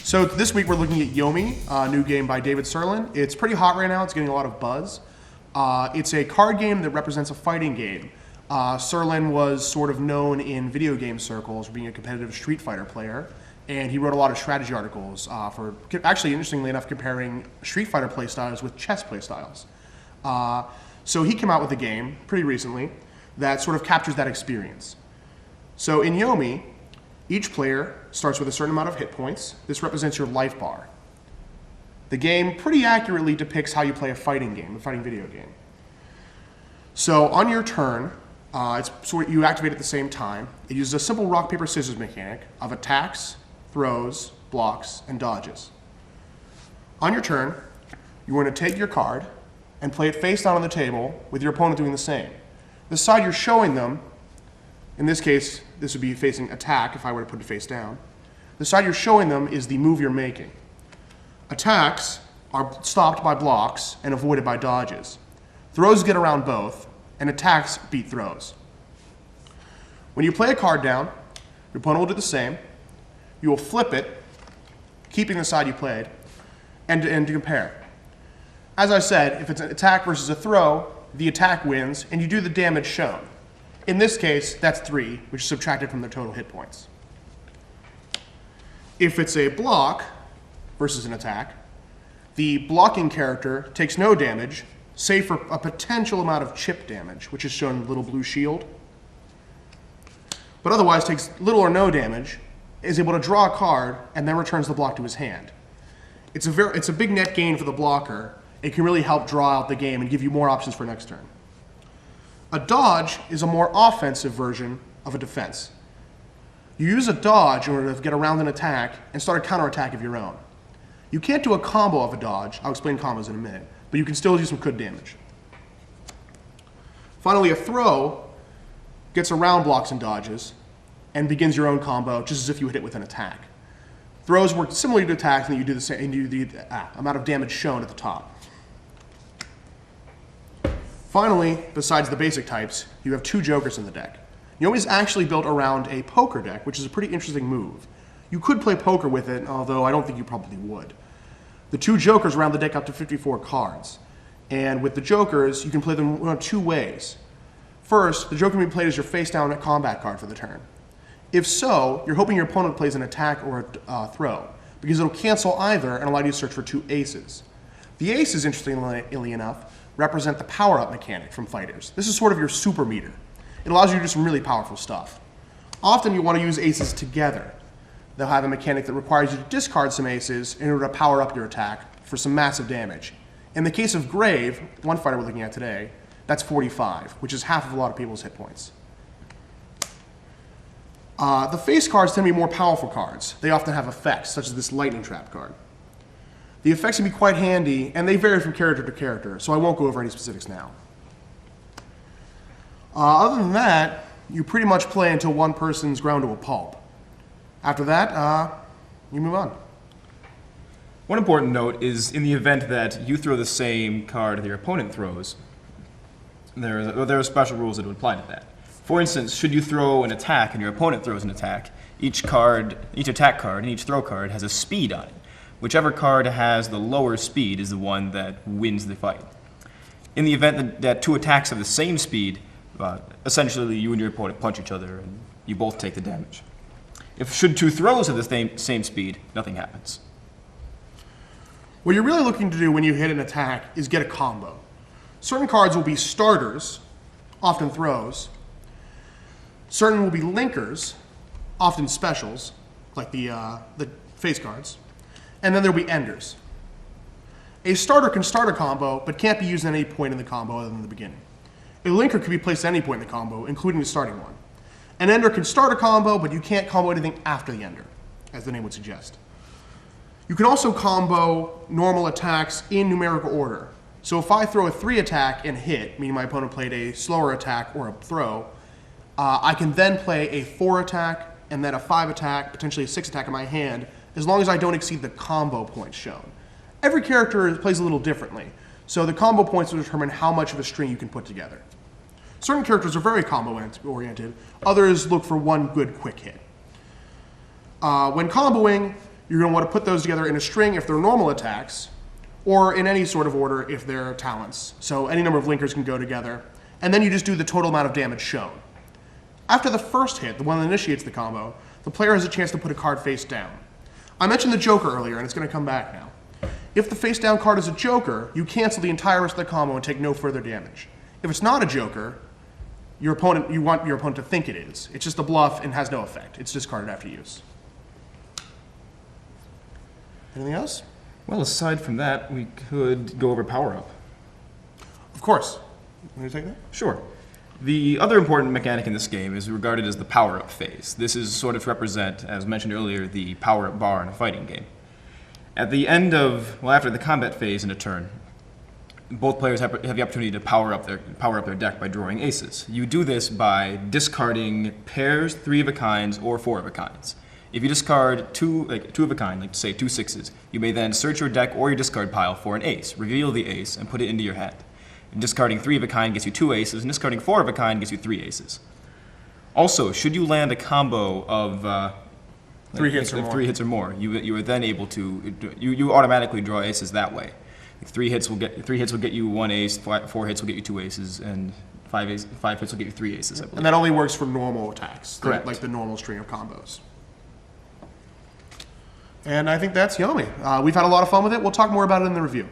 So this week we're looking at Yomi, a new game by David Serlin. It's pretty hot right now. It's getting a lot of buzz. It's a card game that represents a fighting game. Serlin was sort of known in video game circles for being a competitive Street Fighter player, and he wrote a lot of strategy articles for, actually, interestingly enough, comparing Street Fighter playstyles with chess playstyles. So he came out with a game pretty recently that sort of captures that experience. So in Yomi, each player starts with a certain amount of hit points. This represents your life bar. The game pretty accurately depicts how you play a fighting game, a fighting video game. So on your turn, you activate at the same time. It uses a simple rock, paper, scissors mechanic of attacks, throws, blocks, and dodges. On your turn, you're going to take your card and play it face down on the table with your opponent doing the same. The side you're showing them, in this case, this would be facing attack if I were to put it face down. The side you're showing them is the move you're making. Attacks are stopped by blocks and avoided by dodges. Throws get around both, and attacks beat throws. When you play a card down, your opponent will do the same. You will flip it, keeping the side you played, and to compare. As I said, if it's an attack versus a throw, the attack wins, and you do the damage shown. In this case, that's 3, which is subtracted from their total hit points. If it's a block versus an attack, the blocking character takes no damage, save for a potential amount of chip damage, which is shown in the little blue shield, but otherwise takes little or no damage, is able to draw a card, and then returns the block to his hand. It's a big net gain for the blocker. It can really help draw out the game and give you more options for next turn. A dodge is a more offensive version of a defense. You use a dodge in order to get around an attack and start a counterattack of your own. You can't do a combo of a dodge. I'll explain combos in a minute, but you can still do some good damage. Finally, a throw gets around blocks and dodges and begins your own combo just as if you hit it with an attack. Throws work similarly to attacks, and you do the same, and you do the amount of damage shown at the top. Finally, besides the basic types, you have 2 jokers in the deck. Yomi is actually built around a poker deck, which is a pretty interesting move. You could play poker with it, although I don't think you probably would. The 2 jokers round the deck up to 54 cards. And with the jokers, you can play them one of 2 ways. First, the joker can be played as your face-down combat card for the turn. If so, you're hoping your opponent plays an attack or a throw, because it'll cancel either and allow you to search for 2 aces. The aces, interestingly enough, represent the power-up mechanic from fighters. This is sort of your super meter. It allows you to do some really powerful stuff. Often you want to use aces together. They'll have a mechanic that requires you to discard some aces in order to power up your attack for some massive damage. In the case of Grave, one fighter we're looking at today, that's 45, which is half of a lot of people's hit points. The face cards tend to be more powerful cards. They often have effects, such as this lightning trap card. The effects can be quite handy, and they vary from character to character, so I won't go over any specifics now. Other than that, you pretty much play until one person's ground to a pulp. After that, you move on. One important note is in the event that you throw the same card that your opponent throws, there are special rules that would apply to that. For instance, should you throw an attack and your opponent throws an attack, each attack card and each throw card has a speed on it. Whichever card has the lower speed is the one that wins the fight. In the event that 2 attacks have the same speed, essentially you and your opponent punch each other and you both take the damage. Should 2 throws have the same speed, nothing happens. What you're really looking to do when you hit an attack is get a combo. Certain cards will be starters, often throws. Certain will be linkers, often specials, like the face cards. And then there'll be enders. A starter can start a combo, but can't be used at any point in the combo other than the beginning. A linker can be placed at any point in the combo, including the starting one. An ender can start a combo, but you can't combo anything after the ender, as the name would suggest. You can also combo normal attacks in numerical order. So if I throw a 3 attack and hit, meaning my opponent played a slower attack or a throw, I can then play a 4 attack and then a 5 attack, potentially a 6 attack in my hand, as long as I don't exceed the combo points shown. Every character plays a little differently, so the combo points will determine how much of a string you can put together. Certain characters are very combo-oriented, others look for one good quick hit. When comboing, You're going to want to put those together in a string if they're normal attacks, or in any sort of order if they're talents. So any number of linkers can go together. And then you just do the total amount of damage shown. After the first hit, the one that initiates the combo, the player has a chance to put a card face down. I mentioned the Joker earlier, and it's going to come back now. If the face down card is a Joker, you cancel the entire rest of the combo and take no further damage. If it's not a Joker, you want your opponent to think it is. It's just a bluff and has no effect. It's discarded after use. Anything else? Well, aside from that, we could go over power-up. Of course. Want to take that? Sure. The other important mechanic in this game is regarded as the power-up phase. This is sort of to represent, as mentioned earlier, the power-up bar in a fighting game. At the end of, well, after the combat phase in a turn, both players have the opportunity to power up their deck by drawing aces. You do this by discarding pairs, 3-of-a-kinds, or 4-of-a-kinds. If you discard two of a kind, like say 2 6s, you may then search your deck or your discard pile for an ace, reveal the ace, and put it into your hand. And discarding 3-of-a-kind gets you 2 aces, and discarding 4-of-a-kind gets you 3 aces. Also, should you land a combo of 3 hits or more, you are then able to you automatically draw aces that way. 3 hits will get you 1 ace, 4 hits will get you 2 aces, and 5 hits will get you 3 aces, I believe. And that only works for normal attacks. Correct. Like the normal string of combos. And I think that's Yomi. We've had a lot of fun with it. We'll talk more about it in the review.